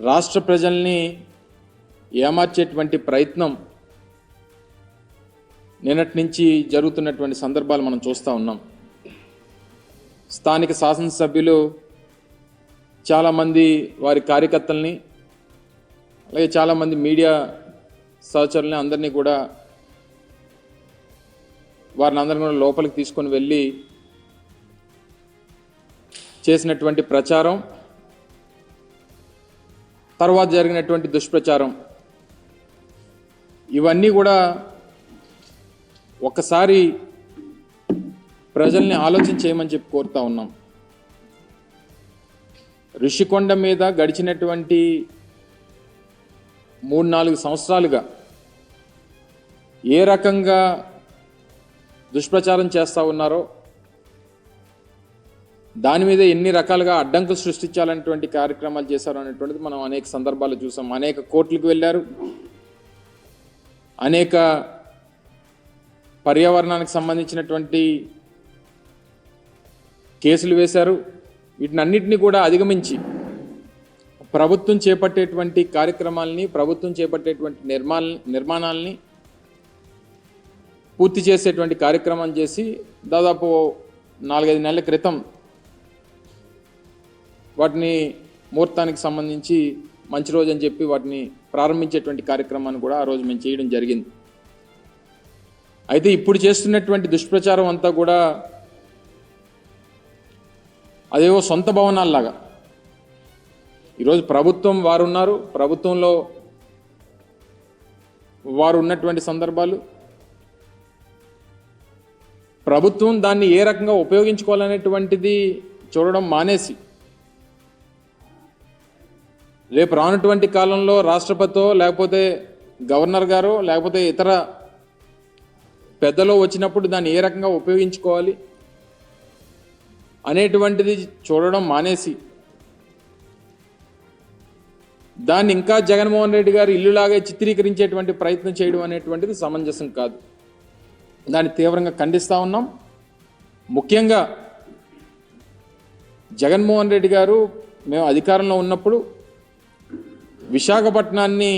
రాష్ట్ర ప్రజల్ని ఏమార్చేటువంటి ప్రయత్నం నిన్నటి నుంచి జరుగుతున్నటువంటి సందర్భాలు మనం చూస్తూ ఉన్నాం. స్థానిక శాసనసభ్యులు చాలామంది వారి కార్యకర్తల్ని, అలాగే చాలామంది మీడియా సహచరుల్ని అందరినీ కూడా వారిని అందరినీ కూడా లోపలికి తీసుకొని వెళ్ళి చేసినటువంటి ప్రచారం, తర్వాత జరిగినటువంటి దుష్ప్రచారం, ఇవన్నీ కూడా ఒక్కసారి ప్రజల్ని ఆలోచన చేయమని చెప్పి కోరుతా ఉన్నాం. ఋషికొండ మీద గడిచినటువంటి 3-4 సంవత్సరాలుగా ఏ రకంగా దుష్ప్రచారం చేస్తూ ఉన్నారో, దాని మీద ఎన్ని రకాలుగా అడ్డంకులు సృష్టించాలనేటువంటి కార్యక్రమాలు చేశారు అనేటువంటిది మనం అనేక సందర్భాలు చూసాం. అనేక కోర్టులకు వెళ్ళారు, అనేక పర్యావరణానికి సంబంధించినటువంటి కేసులు వేశారు. వీటినన్నిటిని కూడా అధిగమించి ప్రభుత్వం చేపట్టేటువంటి కార్యక్రమాలని, ప్రభుత్వం చేపట్టేటువంటి నిర్మాణాలని పూర్తి చేసేటువంటి కార్యక్రమం చేసి దాదాపు 4-5 నెలల క్రితం వాటిని ముహూర్తానికి సంబంధించి మంచి రోజు అని చెప్పి వాటిని ప్రారంభించేటువంటి కార్యక్రమాన్ని కూడా ఆ రోజు మేము చేయడం జరిగింది. అయితే ఇప్పుడు చేస్తున్నటువంటి దుష్ప్రచారం అంతా కూడా అదేవో సొంత భవనాల్లాగా, ఈరోజు ప్రభుత్వం వారు ఉన్నారు, ప్రభుత్వంలో వారు ఉన్నటువంటి సందర్భాలు, ప్రభుత్వం దాన్ని ఏ రకంగా ఉపయోగించుకోవాలనేటువంటిది చూడడం మానేసి, రేపు రానటువంటి కాలంలో రాష్ట్రపతితో లేకపోతే గవర్నర్ గారో లేకపోతే ఇతర పెద్దలో వచ్చినప్పుడు దాన్ని ఏ రకంగా ఉపయోగించుకోవాలి అనేటువంటిది చూడడం మానేసి, దాన్ని ఇంకా జగన్మోహన్ రెడ్డి గారు ఇల్లులాగే చిత్రీకరించేటువంటి ప్రయత్నం చేయడం అనేటువంటిది సమంజసం కాదు. దాన్ని తీవ్రంగా ఖండిస్తూ ఉన్నాం. ముఖ్యంగా జగన్మోహన్ రెడ్డి గారు మేము అధికారంలో ఉన్నప్పుడు విశాఖపట్నాన్ని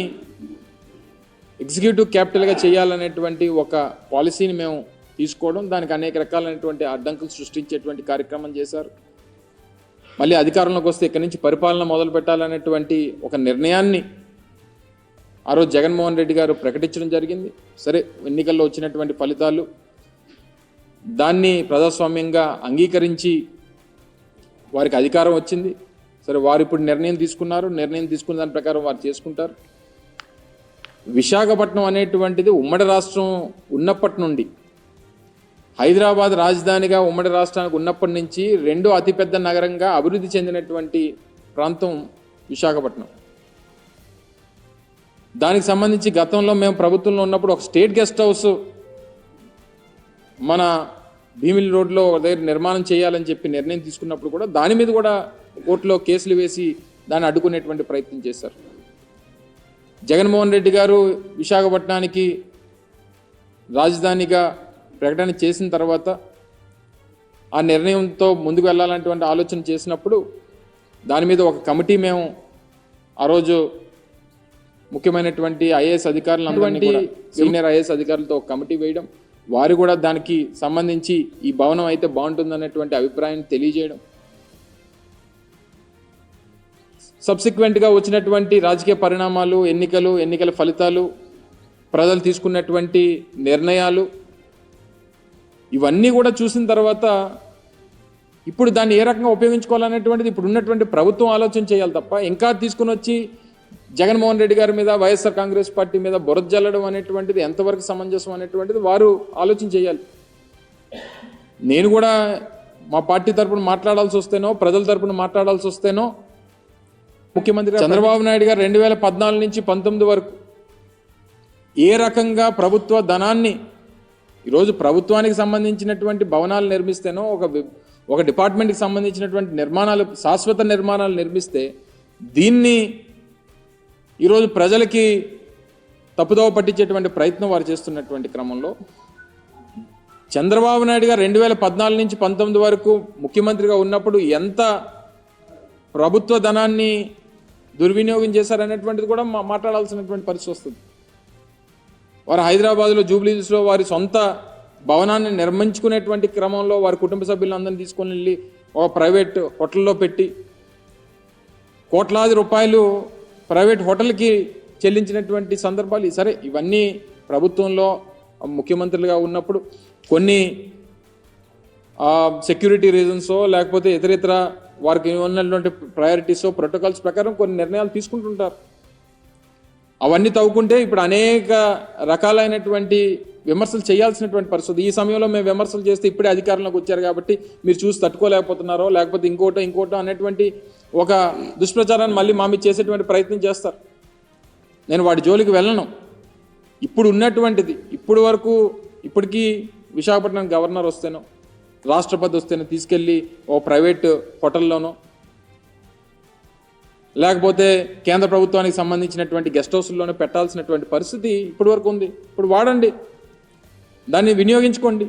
ఎగ్జిక్యూటివ్ క్యాపిటల్గా చేయాలనేటువంటి ఒక పాలసీని మేము తీసుకోవడం, దానికి అనేక రకాలైనటువంటి అడ్డంకులు సృష్టించేటువంటి కార్యక్రమం చేశారు. మళ్ళీ అధికారంలోకి వస్తే ఇక్కడి నుంచి పరిపాలన మొదలు పెట్టాలనేటువంటి ఒక నిర్ణయాన్ని ఆ రోజు జగన్మోహన్ రెడ్డి గారు ప్రకటించడం జరిగింది. సరే, ఎన్నికల్లో వచ్చినటువంటి ఫలితాలు దాన్ని ప్రజాస్వామ్యంగా అంగీకరించి వారికి అధికారం వచ్చింది. సరే, వారు ఇప్పుడు నిర్ణయం తీసుకున్నారు, నిర్ణయం తీసుకున్న దాని ప్రకారం వారు చేసుకుంటారు. విశాఖపట్నం అనేటువంటిది ఉమ్మడి రాష్ట్రం ఉన్నప్పటి నుండి, హైదరాబాద్ రాజధానిగా ఉమ్మడి రాష్ట్రానికి ఉన్నప్పటి నుంచి రెండో అతిపెద్ద నగరంగా అభివృద్ధి చెందినటువంటి ప్రాంతం విశాఖపట్నం. దానికి సంబంధించి గతంలో మేము ప్రభుత్వంలో ఉన్నప్పుడు ఒక స్టేట్ గెస్ట్ హౌస్ మన భీమిలి రోడ్లో దగ్గర నిర్మాణం చేయాలని చెప్పి నిర్ణయం తీసుకున్నప్పుడు కూడా దాని మీద కూడా కోర్టులో కేసులు వేసి దాన్ని అడ్డుకునేటువంటి ప్రయత్నం చేశారు. జగన్మోహన్ రెడ్డి గారు విశాఖపట్నానికి రాజధానిగా ప్రకటన చేసిన తర్వాత ఆ నిర్ణయంతో ముందుకు వెళ్ళాలనేటువంటి ఆలోచన చేసినప్పుడు దాని మీద ఒక కమిటీ మేము ఆ రోజు ముఖ్యమైనటువంటి ఐఏఎస్ అధికారులు, సీనియర్ ఐఏఎస్ అధికారులతో ఒక కమిటీ వేయడం, వారు కూడా దానికి సంబంధించి ఈ భవనం అయితే బాగుంటుందనేటువంటి అభిప్రాయాన్ని తెలియజేయడం, సబ్సిక్వెంట్గా వచ్చినటువంటి రాజకీయ పరిణామాలు, ఎన్నికల ఫలితాలు, ప్రజలు తీసుకున్నటువంటి నిర్ణయాలు, ఇవన్నీ కూడా చూసిన తర్వాత ఇప్పుడు దాన్ని ఏ రకంగా ఉపయోగించుకోవాలనేటువంటిది ఇప్పుడు ఉన్నటువంటి ప్రభుత్వం ఆలోచన చేయాలి తప్ప, ఇంకా తీసుకుని వచ్చి జగన్మోహన్ రెడ్డి గారి మీద, వైఎస్ఆర్ కాంగ్రెస్ పార్టీ మీద బురద జల్లడం అనేటువంటిది ఎంతవరకు సమంజసం అనేటువంటిది వారు ఆలోచన చేయాలి. నేను కూడా మా పార్టీ తరపున మాట్లాడాల్సి వస్తేనో, ప్రజల తరపున మాట్లాడాల్సి వస్తేనో, ముఖ్యమంత్రి చంద్రబాబు నాయుడు గారు 2014 నుంచి 19 వరకు ఏ రకంగా ప్రభుత్వ ధనాన్ని, ఈరోజు ప్రభుత్వానికి సంబంధించినటువంటి భవనాలు నిర్మిస్తేనో, ఒక డిపార్ట్మెంట్కి సంబంధించినటువంటి నిర్మాణాలు, శాశ్వత నిర్మాణాలు నిర్మిస్తే దీన్ని ఈరోజు ప్రజలకి తప్పుదోవ పట్టించేటువంటి ప్రయత్నం వారు చేస్తున్నటువంటి క్రమంలో చంద్రబాబు నాయుడు గారు 2014 నుంచి 19 వరకు ముఖ్యమంత్రిగా ఉన్నప్పుడు ఎంత ప్రభుత్వ ధనాన్ని దుర్వినియోగం చేశారనేటువంటిది కూడా మాట్లాడాల్సినటువంటి పరిస్థితి వస్తుంది. వారు హైదరాబాద్లో జూబ్లీహిల్స్లో వారి సొంత భవనాన్ని నిర్మించుకునేటువంటి క్రమంలో వారి కుటుంబ సభ్యులందరినీ తీసుకొని వెళ్ళి ఒక ప్రైవేట్ హోటల్లో పెట్టి కోట్లాది రూపాయలు ప్రైవేట్ హోటల్కి చెల్లించినటువంటి సందర్భాలు. సరే, ఇవన్నీ ప్రభుత్వంలో ముఖ్యమంత్రులుగా ఉన్నప్పుడు కొన్ని సెక్యూరిటీ రీజన్సో లేకపోతే ఇతర వారికి ఉన్నటువంటి ప్రయారిటీసో ప్రోటోకాల్స్ ప్రకారం కొన్ని నిర్ణయాలు తీసుకుంటుంటారు. అవన్నీ తవ్వుకుంటే ఇప్పుడు అనేక రకాలైనటువంటి విమర్శలు చేయాల్సినటువంటి పరిస్థితి. ఈ సమయంలో మేము విమర్శలు చేస్తే ఇప్పుడే అధికారంలోకి వచ్చారు కాబట్టి మీరు చూసి తట్టుకోలేకపోతున్నారో లేకపోతే ఇంకోటో అనేటువంటి ఒక దుష్ప్రచారాన్ని మళ్ళీ మా మీద చేసేటువంటి ప్రయత్నం చేస్తారు. నేను వాటి జోలికి వెళ్ళను. ఇప్పుడు ఉన్నటువంటిది ఇప్పటికీ విశాఖపట్నం గవర్నర్ వస్తేనో రాష్ట్రపతి వస్తేనో తీసుకెళ్ళి ఓ ప్రైవేట్ హోటల్లోనో లేకపోతే కేంద్ర ప్రభుత్వానికి సంబంధించినటువంటి గెస్ట్ హౌస్లోనే పెట్టాల్సినటువంటి పరిస్థితి ఇప్పటి వరకు ఉంది. ఇప్పుడు వాడండి, దాన్ని వినియోగించుకోండి.